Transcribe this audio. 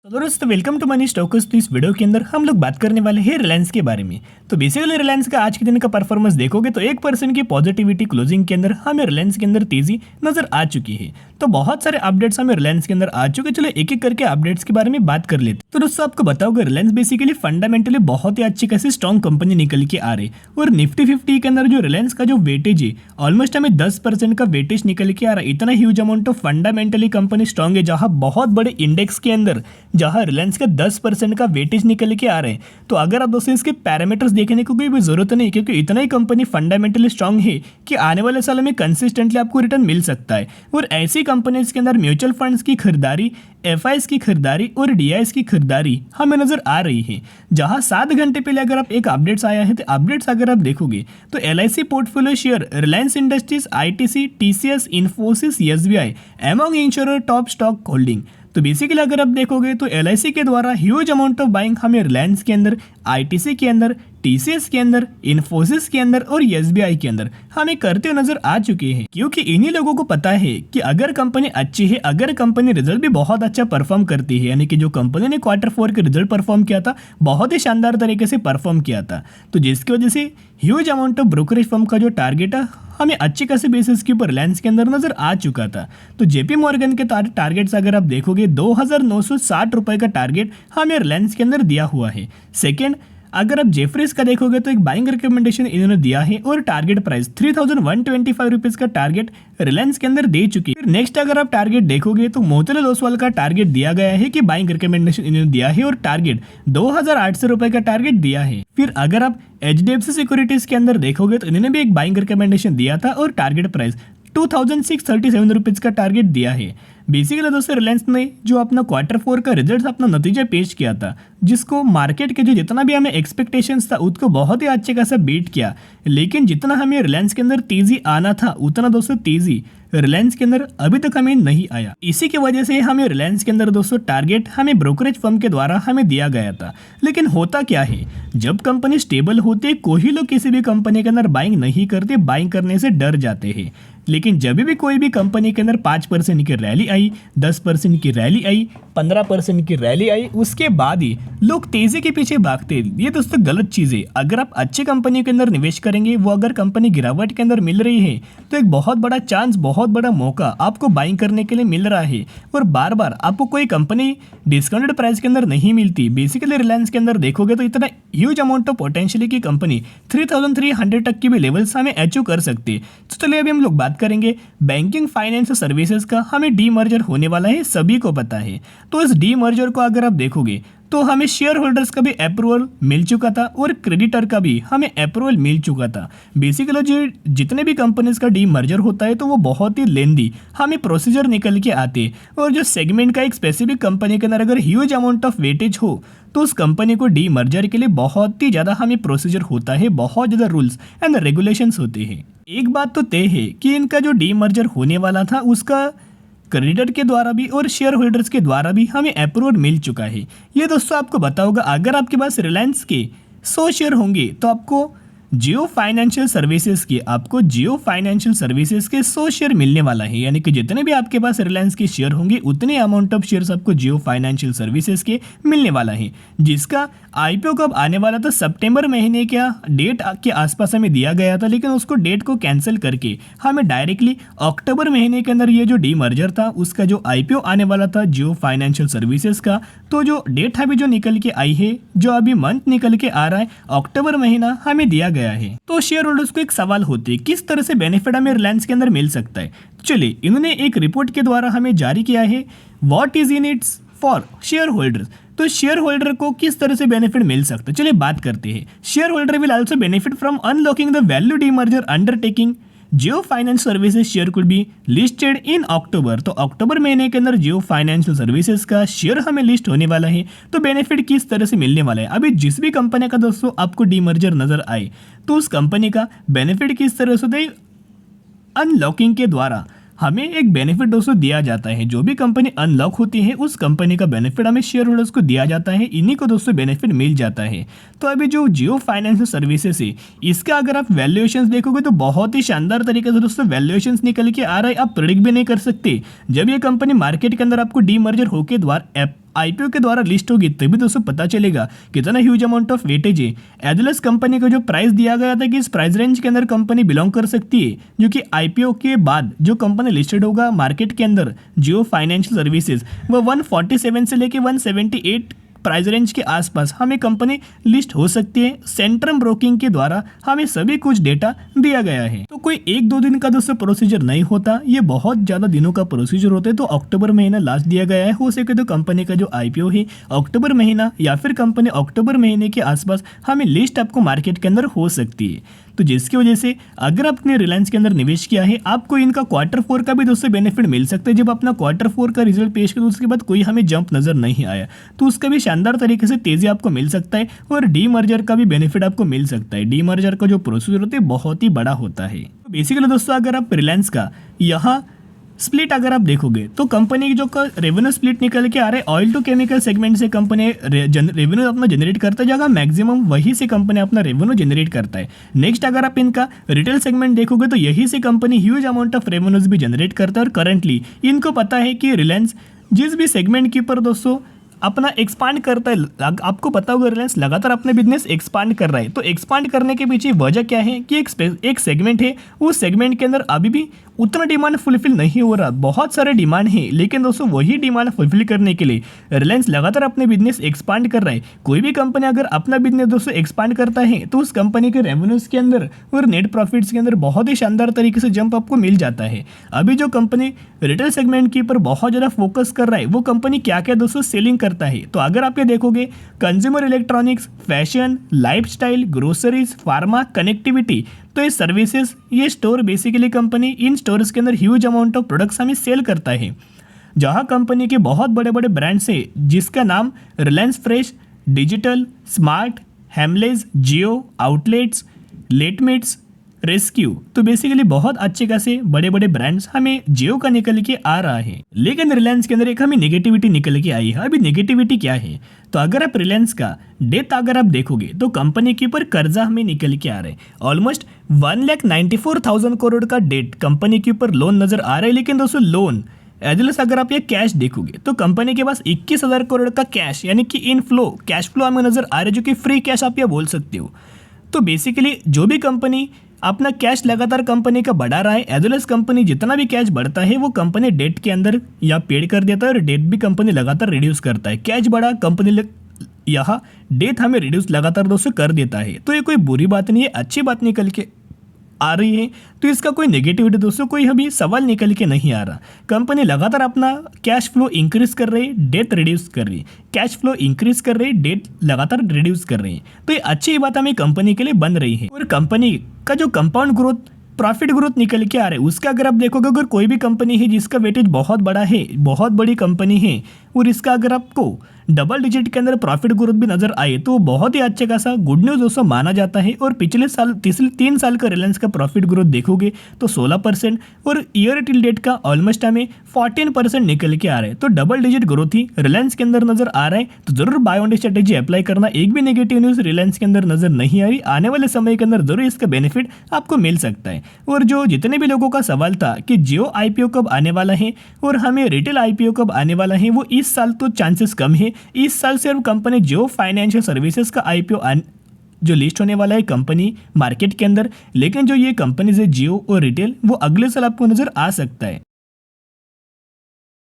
तो दोस्तों welcome to money stocks. तो इस वीडियो के अंदर हम लोग बात करने वाले हैं रिलायंस के बारे में। तो बेसिकली रिलायंस का आज के दिन का परफॉर्मेंस देखोगे तो 1% की पॉजिटिविटी क्लोजिंग के अंदर हमें रिलायंस के अंदर तेजी नजर आ चुकी है। तो बहुत सारे अपडेट्स हमें रिलायंस के अंदर आ चुके। चलो एक एक करके अपडेट्स के बारे में बात कर लेते। तो दोस्तों आपको बताओगे रिलायंस बेसिकली फंडामेंटली बहुत ही अच्छी खासी स्ट्रॉन्ग कंपनी निकल के आ रही और निफ्टी 50 के अंदर जो रिलायंस का जो वेटेज है ऑलमोस्ट हमें 10% का वेटेज निकल के आ रहा है। इतना huge amount of fundamentally company strong है, जहां बहुत बड़े इंडेक्स के अंदर जहां रिलायंस का 10% का वेटेज निकल के आ रहे हैं। तो अगर आप दोस्तों इसके पैरामीटर्स देखने को कोई भी जरूरत नहीं, क्योंकि इतना ही कंपनी फंडामेंटली स्ट्रांग है कि आने वाले सालों में कंसिस्टेंटली आपको रिटर्न मिल सकता है। और ऐसी कंपनीज के अंदर म्यूचुअल फंड्स की खरीदारी, एफआईएस की खरीदारी और डीआईएस की खरीदारी हमें नजर आ रही है। जहां 7 घंटे पहले अगर आप एक अपडेट्स आया है, तो अपडेट्स अगर आप देखोगे तो LIC portfolio share Reliance industries, ITC, TCS, Infosys, SBI among insurer top stock holding. तो बेसिकली अगर आप देखोगे तो एलआईसी के द्वारा ह्यूज अमाउंट ऑफ बाइंग हमें रिलायंस के अंदर, आईटीसी के अंदर, टीसीएस के अंदर, इन्फोसिस के अंदर और एसबीआई के अंदर हमें करते हुए नजर आ चुके हैं। क्योंकि इन्हीं लोगों को पता है कि अगर कंपनी अच्छी है, अगर कंपनी रिजल्ट भी बहुत अच्छा परफॉर्म करती है, यानी कि जो कंपनी ने Q4 के रिजल्ट परफॉर्म किया था बहुत ही शानदार तरीके से परफॉर्म किया था, तो जिसकी वजह से huge amount of brokerage firm का जो टारगेट है हमें अच्छे खासे बेसिस के ऊपर रिलायंस के अंदर नजर आ चुका था। तो जेपी मॉर्गन के टारगेट्स अगर आप देखोगे 2960 रुपए का टारगेट हमें रिलायंस के अंदर दिया हुआ है। सेकेंड, अगर आप जेफरीज का देखोगे तो एक बाइंग रिकमेंडेशन इन्होंने दिया है और टारगेट प्राइस 3125 रुपीज का टारगेट रिलायंस के अंदर दे चुकी है। नेक्स्ट अगर आप टारगेट देखोगे तो मोतीलाल ओसवाल का टारगेट दिया गया है कि बाइंग रिकमेंडेशन इन्होंने दिया है और टारगेट 2800 रुपए का टारगेट दिया है। फिर अगर आप एचडीएफसी सिक्योरिटीज के अंदर देखोगे तो इन्होंने भी एक बाइंग रिकमेंडेशन दिया था और टारगेट प्राइस 2637 रुपीज का टारगेट दिया है। बेसिकली दोस्तों रिलायंस ने जो अपना Q4 का रिजल्ट अपना नतीजा पेश किया था, जिसको मार्केट के जो जितना भी हमें एक्सपेक्टेशंस था उसको बहुत ही अच्छे खासा बीट किया, लेकिन जितना हमें रिलायंस के अंदर तेजी आना था उतना दोस्तों तेजी रिलायंस के अंदर अभी तक हमें नहीं आया। इसी की वजह से हमें रिलायंस के अंदर दोस्तों टारगेट हमें ब्रोकरेज फर्म के द्वारा हमें दिया गया था। लेकिन होता क्या है, जब कंपनी स्टेबल होती है कोई लोग किसी भी कंपनी के अंदर बाइंग नहीं करते, बाइंग करने से डर जाते हैं। लेकिन जब भी कोई भी कंपनी के अंदर 5% की रैली आई, 10% की रैली आई, 15% की रैली आई, उसके बाद ही लोग तेजी के पीछे भागते हैं। ये दोस्तों गलत चीज़ है। अगर आप अच्छी कंपनी के अंदर निवेश करेंगे, वो अगर कंपनी गिरावट के अंदर मिल रही है तो एक बहुत बड़ा चांस, बहुत बड़ा मौका आपको बाइंग करने के लिए मिल रहा है। और बार बार आपको कोई कंपनी डिस्काउंटेड प्राइस के अंदर नहीं मिलती। बेसिकली रिलायंस के अंदर देखोगे तो इतना ह्यूज अमाउंट ऑफ पोटेंशियल की कंपनी 3300 तक की भी लेवल्स हमें अचीव कर सकती है। तो चलिए अभी हम लोग बात करेंगे बैंकिंग फाइनेंस सर्विसेज का। हमें डीमर्जर होने वाला है, सभी को पता है। तो इस डीमर्जर को अगर आप देखोगे तो हमें शेयर होल्डर्स का भी अप्रूवल मिल चुका था और क्रेडिटर का भी हमें अप्रूवल मिल चुका था। बेसिकली जो जितने भी कंपनीज का डीमर्जर होता है तो वो बहुत ही लेंदी हमें प्रोसीजर निकल के आते हैं। और जो सेगमेंट का एक स्पेसिफिक कंपनी के अंदर अगर ह्यूज अमाउंट ऑफ वेटेज हो तो उस कंपनी को डीमर्जर के लिए बहुत ही ज़्यादा हमें प्रोसीजर होता है, बहुत ज़्यादा रूल्स एंड रेगुलेशंस होते हैं। एक बात तो तय है कि इनका जो डीमर्जर होने वाला था उसका क्रेडिटर के द्वारा भी और शेयर होल्डर्स के द्वारा भी हमें अप्रूवल मिल चुका है। ये दोस्तों आपको बताऊंगा, अगर आपके पास रिलायंस के 100 शेयर होंगे तो आपको जियो फाइनेंशियल सर्विसेज के 100 शेयर मिलने वाला है। यानी कि जितने भी आपके पास रिलायंस के शेयर होंगे उतने अमाउंट ऑफ शेयर्स आपको जियो फाइनेंशियल सर्विसेज के मिलने वाला है, जिसका आईपीओ कब आने वाला था, सितंबर महीने का डेट के आसपास हमें दिया गया था, लेकिन उसको डेट को कैंसिल करके हमें डायरेक्टली अक्टूबर महीने के अंदर ये जो डीमर्जर था उसका जो आईपीओ आने वाला था जियो फाइनेंशियल सर्विसेज का, तो जो डेट अभी जो निकल के आई है, जो अभी मंथ निकल के आ रहा है अक्टूबर महीना हमें दिया गया है। तो शेयर होल्डर्स को एक सवाल होती है किस तरह से बेनिफिट हमें रिलायंस के अंदर मिल सकता है। चलिए इन्होंने एक रिपोर्ट के द्वारा हमें जारी किया है, what is in its for share holders. तो शेयर होल्डर को किस तरह से बेनिफिट मिल सकता है, चलिए बात करते हैं। Share holder will also benefit from unlocking the value demerger undertaking. Jio finance services share could be listed in October. तो अक्टूबर महीने के अंदर जियो फाइनेंशियल सर्विसेज का शेयर हमें लिस्ट होने वाला है। तो बेनिफिट किस तरह से मिलने वाला है, अभी जिस भी कंपनी का दोस्तों आपको डीमर्जर नजर आए तो उस कंपनी का बेनिफिट किस तरह से होता है, अनलॉकिंग के द्वारा हमें एक बेनिफिट दोस्तों दिया जाता है। जो भी कंपनी अनलॉक होती है उस कंपनी का बेनिफिट हमें शेयर होल्डर्स को दिया जाता है, इन्हीं को दोस्तों बेनिफिट मिल जाता है। तो अभी जो जियो फाइनेंशियल सर्विसेज है इसका अगर आप वैल्यूएशंस देखोगे तो बहुत ही शानदार तरीके से दोस्तों वैल्यूएशंस निकल के आ रहा है। आप प्रेडिक्ट भी नहीं कर सकते। जब ये कंपनी मार्केट के अंदर आपको डीमर्जर होके द्वारा आईपीओ के द्वारा लिस्ट होगी तभी दोस्तों पता चलेगा कितना ह्यूज अमाउंट ऑफ वेटेज है। एडलस कंपनी को जो प्राइस दिया गया था कि इस प्राइस रेंज के अंदर कंपनी बिलोंग कर सकती है, जो कि आईपीओ के बाद जो कंपनी लिस्टेड होगा मार्केट के अंदर जियो फाइनेंशियल सर्विसेज, वो 147 से लेके 178 प्राइस रेंज के आसपास हमें कंपनी लिस्ट हो सकती है। सेंट्रम ब्रोकिंग के द्वारा हमें सभी कुछ डेटा दिया गया है। तो कोई एक दो दिन का दोस्तों प्रोसीजर नहीं होता, ये बहुत ज़्यादा दिनों का प्रोसीजर होता है। तो अक्टूबर महीना लास्ट दिया गया है, हो सके तो कंपनी का जो आईपीओ है अक्टूबर महीना या फिर कंपनी अक्टूबर महीने के आसपास हमें लिस्ट आपको मार्केट के अंदर हो सकती है। तो जिसकी वजह से अगर आपने रिलायंस के अंदर निवेश किया है, आपको इनका Q4 का भी दोस्तों बेनिफिट मिल सकता है। जब अपना Q4 का रिजल्ट पेश किया तो उसके बाद कोई हमें जंप नजर नहीं आया, तो उसका भी शानदार तरीके से तेजी आपको मिल सकता है और डीमर्जर का भी बेनिफिट आपको मिल सकता है। डीमर्जर का जो प्रोसीजर होता है बहुत ही बड़ा होता है। तो बेसिकली दोस्तों अगर आप रिलायंस का यहाँ स्प्लिट अगर आप देखोगे तो कंपनी की जो रेवेन्यू स्प्लिट निकल के आ रहा है, ऑयल टू केमिकल सेगमेंट से कंपनी रेवेन्यू अपना जनरेट करता जाएगा, मैक्सिमम वही से कंपनी अपना रेवेन्यू जनरेट करता है। नेक्स्ट अगर आप इनका रिटेल सेगमेंट देखोगे तो यही से company huge amount of revenues भी जनरेट करता है। और करंटली इनको पता है कि रिलायंस जिस भी सेगमेंट के ऊपर दोस्तों अपना एक्सपांड करता है, आपको पता होगा रिलायंस लगातार अपने बिजनेस एक्सपांड कर रहा है। तो एक्सपांड करने के पीछे वजह क्या है कि एक सेगमेंट है, उस सेगमेंट के अंदर अभी भी उतना डिमांड फुलफिल नहीं हो रहा, बहुत सारे डिमांड है, लेकिन दोस्तों वही डिमांड फुलफिल करने के लिए रिलायंस लगातार अपने बिजनेस एक्सपांड कर रहा है। कोई भी कंपनी अगर अपना बिजनेस दोस्तों एक्सपांड करता है तो उस कंपनी के रेवेन्यूज के अंदर और नेट प्रॉफिट्स के अंदर बहुत ही शानदार तरीके से जंप आपको मिल जाता है। अभी जो कंपनी रिटेल सेगमेंट के ऊपर बहुत ज़्यादा फोकस कर रहा है, वो कंपनी क्या क्या दोस्तों सेलिंग करता है। तो अगर आप ये देखोगे consumer electronics, fashion, lifestyle, groceries, pharma, connectivity, तो ये सर्विसेज, ये स्टोर बेसिकली कंपनी इन स्टोर्स के अंदर ह्यूज अमाउंट ऑफ प्रोडक्ट्स हमें सेल करता है। जहाँ कंपनी के बहुत बड़े बड़े ब्रांड्स है जिसका नाम रिलायंस फ्रेश, डिजिटल, स्मार्ट, हेमलेज, जियो, आउटलेट्स, लेटमेट्स, रेस्क्यू, तो बेसिकली बहुत अच्छे खासे बड़े बड़े ब्रांड्स हमें जियो का निकल के आ रहा है। लेकिन रिलायंस के अंदर एक हमें नेगेटिविटी निकल के आई है। अभी नेगेटिविटी क्या है, तो अगर आप रिलायंस का डेट अगर आप देखोगे तो कंपनी के ऊपर कर्जा हमें निकल के आ रहा है। ऑलमोस्ट 1,94,000 करोड़ का डेट कंपनी के ऊपर लोन नजर आ रहा है। लेकिन दोस्तों लोन एजलेस अगर आप ये कैश देखोगे तो कंपनी के पास 21,000 करोड़ का कैश यानी कि इनफ्लो कैश फ्लो हमें नजर आ रहा है, जो कि फ्री कैश आप ये बोल सकते हो। तो बेसिकली जो भी कंपनी अपना कैश लगातार कंपनी का बढ़ा रहा है, एज वेल एज कंपनी जितना भी कैश बढ़ता है वो कंपनी डेट के अंदर या पेड कर देता है और डेट भी कंपनी लगातार रिड्यूस करता है। कैश बढ़ा कंपनी यहाँ डेट हमें रिड्यूस लगातार दोस्तों कर देता है। तो ये कोई बुरी बात नहीं है, अच्छी बात निकल के आ रही है। तो इसका कोई नेगेटिविटी दोस्तों कोई अभी सवाल निकल के नहीं आ रहा। कंपनी लगातार अपना कैश फ्लो इंक्रीज कर रही है, डेट रिड्यूस कर रही है, कैश फ्लो इंक्रीज कर रही है, डेट लगातार रिड्यूस कर रही है। तो ये अच्छी बात हमें कंपनी के लिए बन रही है। और कंपनी का जो कंपाउंड ग्रोथ प्रॉफिट ग्रोथ निकल के आ रहा है उसका अगर आप देखोगे, अगर कोई भी कंपनी है जिसका वेटेज बहुत बड़ा है, बहुत बड़ी कंपनी है और इसका अगर आपको डबल डिजिट के अंदर प्रॉफिट ग्रोथ भी नजर आए तो बहुत ही अच्छे खासा गुड न्यूज़ दोस्तों माना जाता है। और पिछले साल 3 साल का रिलायंस का प्रॉफिट ग्रोथ देखोगे तो 16% और ईयर टिल डेट का ऑलमोस्ट हमें 14% निकल के आ रहा है। तो डबल डिजिट ग्रोथ ही रिलायंस के अंदर नजर आ रहा है। तो जरूर बाय ऑन स्ट्रेटेजी अप्लाई करना। एक भी नेगेटिव न्यूज़ रिलायंस के अंदर नजर नहीं आ रही, आने वाले समय के अंदर जरूर इसका बेनिफिट आपको मिल सकता है। और जो जितने भी लोगों का सवाल था कि जियो आईपीओ कब आने वाला है और हमें रिटेल आईपीओ कब आने वाला है, वो इस साल तो चांसेस कम है। इस साल सिर्फ कंपनी जियो फाइनेंशियल सर्विसेज का आईपीओ जो लिस्ट होने वाला है कंपनी मार्केट के अंदर, लेकिन जो ये कंपनीज है जियो और रिटेल वो अगले साल आपको नजर आ सकता है।